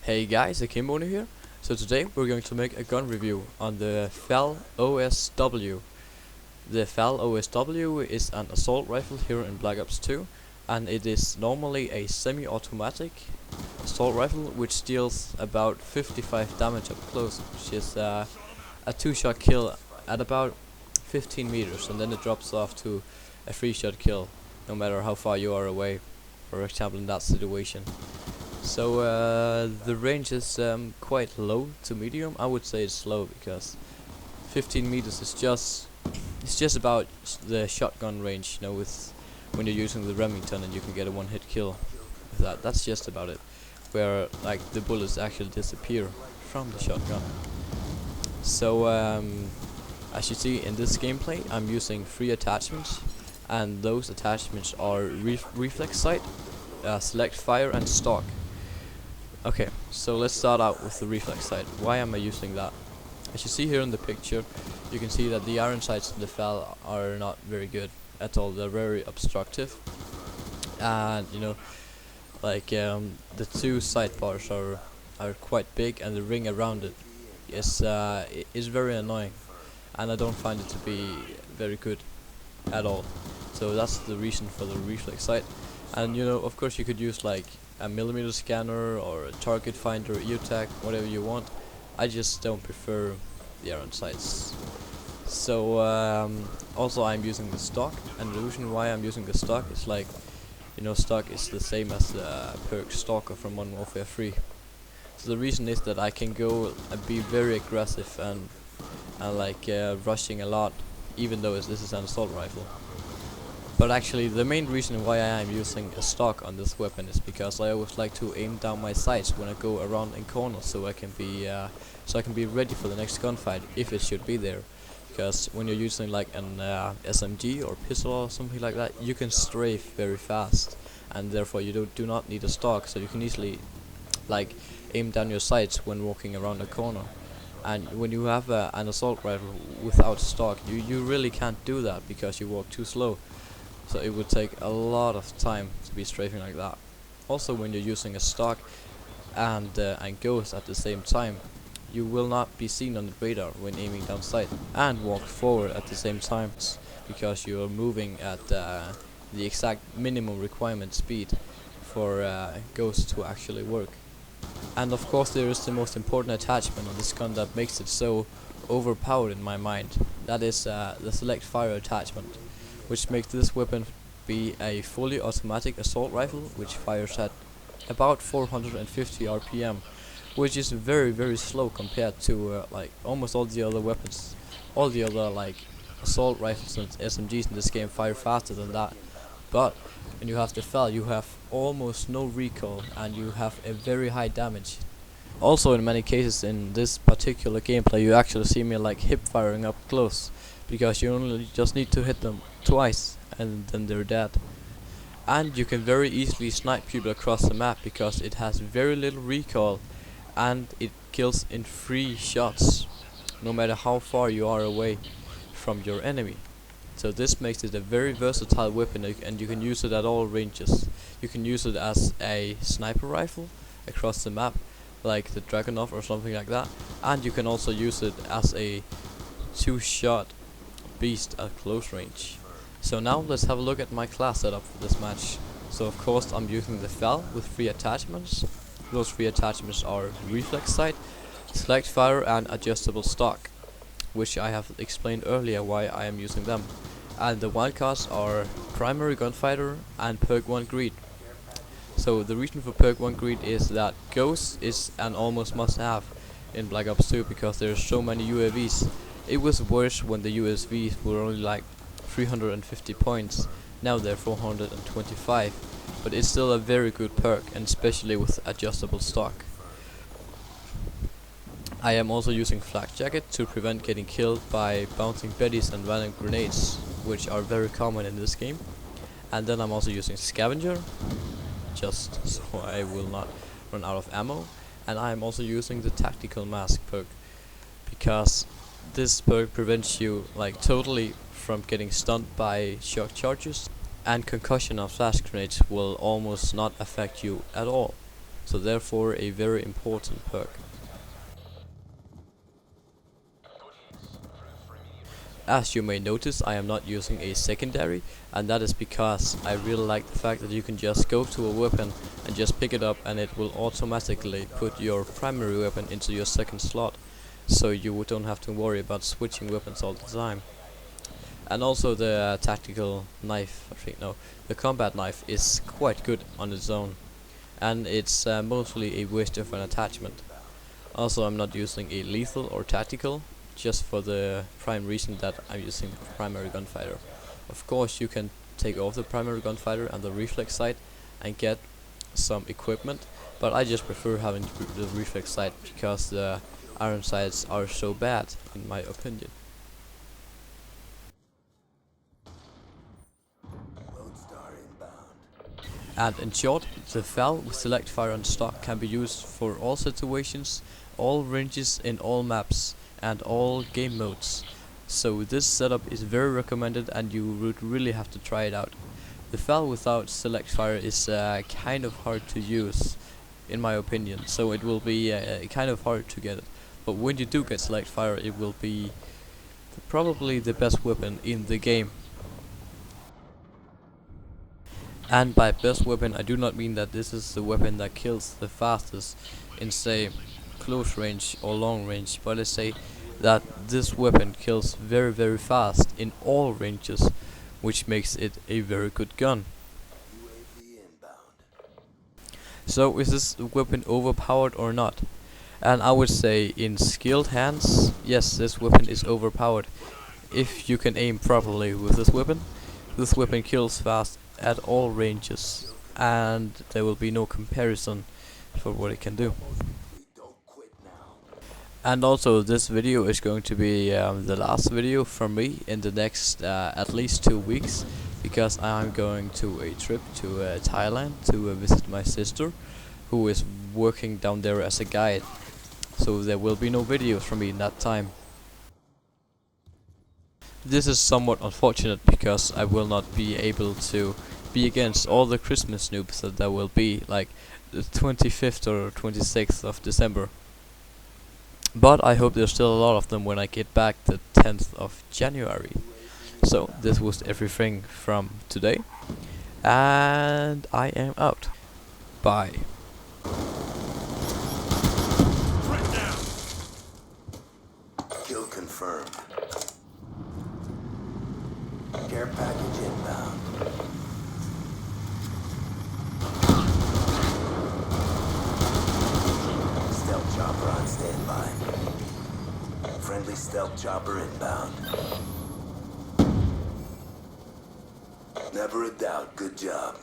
Hey guys, Akimbo here. So today we're going to make a gun review on the FAL OSW. The FAL OSW is an assault rifle here in Black Ops 2, and it is normally a semi-automatic assault rifle which deals about 55 damage up close, which is a 2-shot kill at about 15 meters, and then it drops off to a 3-shot kill no matter how far you are away, for example in that situation. So the range is quite low to medium. I would say it's low because 15 meters is just about the shotgun range, you know, with when you're using the Remington and you can get a one-hit kill with that. That's just about it, where like the bullets actually disappear from the shotgun. So as you see in this gameplay, I'm using 3 attachments, and those attachments are reflex sight, select fire, and stock. Okay, so let's start out with the reflex sight. Why am I using that? As you see here in the picture, you can see that the iron sights in the FAL are not very good at all. They're very obstructive, and you know, like the 2 sight bars are quite big, and the ring around it is very annoying, and I don't find it to be very good at all. So that's the reason for the reflex sight. And you know, of course, you could use like a millimeter scanner or a target finder, EOTech, whatever you want. I just don't prefer the iron sights. So also I'm using the stock, and the reason why I'm using the stock is like, you know, stock is the same as the perk Stalker from Modern Warfare 3. So the reason is that I can go and be very aggressive and like rushing a lot, even though this is an assault rifle. But actually the main reason why I am using a stock on this weapon is because I always like to aim down my sights when I go around in corners, so I can be ready for the next gunfight if it should be there. Because when you're using like an SMG or pistol or something like that, you can strafe very fast, and therefore you do not need a stock, so you can easily like aim down your sights when walking around a corner. And when you have an assault rifle without stock, you really can't do that because you walk too slow. So it would take a lot of time to be strafing like that. Also, when you're using a stock and ghost at the same time, you will not be seen on the radar when aiming down sight, and walk forward at the same time, because you are moving at the exact minimum requirement speed for ghost to actually work. And of course, there is the most important attachment on this gun that makes it so overpowered in my mind. That is the select fire attachment, which makes this weapon be a fully automatic assault rifle which fires at about 450 RPM, which is very slow compared to like almost all the other weapons. All the other like assault rifles and SMGs in this game fire faster than that. But when you have the FAL, you have almost no recoil and you have a very high damage. Also, in many cases in this particular gameplay, you actually see me like hip firing up close, because you only just need to hit them twice and then they're dead. And you can very easily snipe people across the map because it has very little recoil, and it kills in 3 shots, no matter how far you are away from your enemy. So this makes it a very versatile weapon, and you can use it at all ranges. You can use it as a sniper rifle across the map, like the Dragunov or something like that, and you can also use it as a 2-shot beast at close range. So now let's have a look at my class setup for this match. So of course I'm using the FAL with 3 attachments. Those 3 attachments are reflex sight, select fire, and adjustable stock, which I have explained earlier why I am using them. And the wildcards are primary gunfighter and perk 1 greed. So the reason for perk 1 greed is that ghost is an almost must have in Black Ops 2 because there are so many UAVs. It was worse when the USVs were only like 350 points, now they're 425, but it's still a very good perk, and especially with adjustable stock. I am also using flak jacket to prevent getting killed by bouncing betties and random grenades, which are very common in this game. And then I'm also using scavenger, just so I will not run out of ammo. And I am also using the tactical mask perk, because this perk prevents you like totally from getting stunned by shock charges, and concussion of flash grenades will almost not affect you at all. so therefore a very important perk. As you may notice, I am not using a secondary, and that is because I really like the fact that you can just go to a weapon and just pick it up, and it will automatically put your primary weapon into your second slot, so you don't have to worry about switching weapons all the time. And also the tactical knife, the combat knife is quite good on its own, and it's mostly a waste of an attachment. Also, I'm not using a lethal or tactical, just for the prime reason that I'm using the primary gunfighter. Of course, you can take off the primary gunfighter and the reflex sight and get some equipment, but I just prefer having the reflex sight because the iron sights are so bad, in my opinion. And in short, the FAL with select fire on stock can be used for all situations, all ranges, in all maps and all game modes. So this setup is very recommended, and you would really have to try it out. The FAL without select fire is kind of hard to use, in my opinion, so it will be kind of hard to get it. But when you do get select fire, it will be probably the best weapon in the game. And by best weapon, I do not mean that this is the weapon that kills the fastest in, say, close range or long range, but let's say that this weapon kills very, very fast in all ranges, which makes it a very good gun. So is this weapon overpowered or not? And I would say in skilled hands, yes, this weapon is overpowered. If you can aim properly with this weapon kills fast at all ranges, and there will be no comparison for what it can do. And also, this video is going to be the last video from me in the next at least 2 weeks, because I'm going to a trip to Thailand to visit my sister, who is working down there as a guide. So there will be no videos from me in that time. This is somewhat unfortunate because I will not be able to be against all the Christmas noobs that there will be, like the 25th or 26th of December. But I hope there's still a lot of them when I get back the 10th of January. So this was everything from today, and I am out. Bye. Kill confirmed. Care package inbound. Stealth chopper on standby. Friendly stealth chopper inbound. Never a doubt, good job.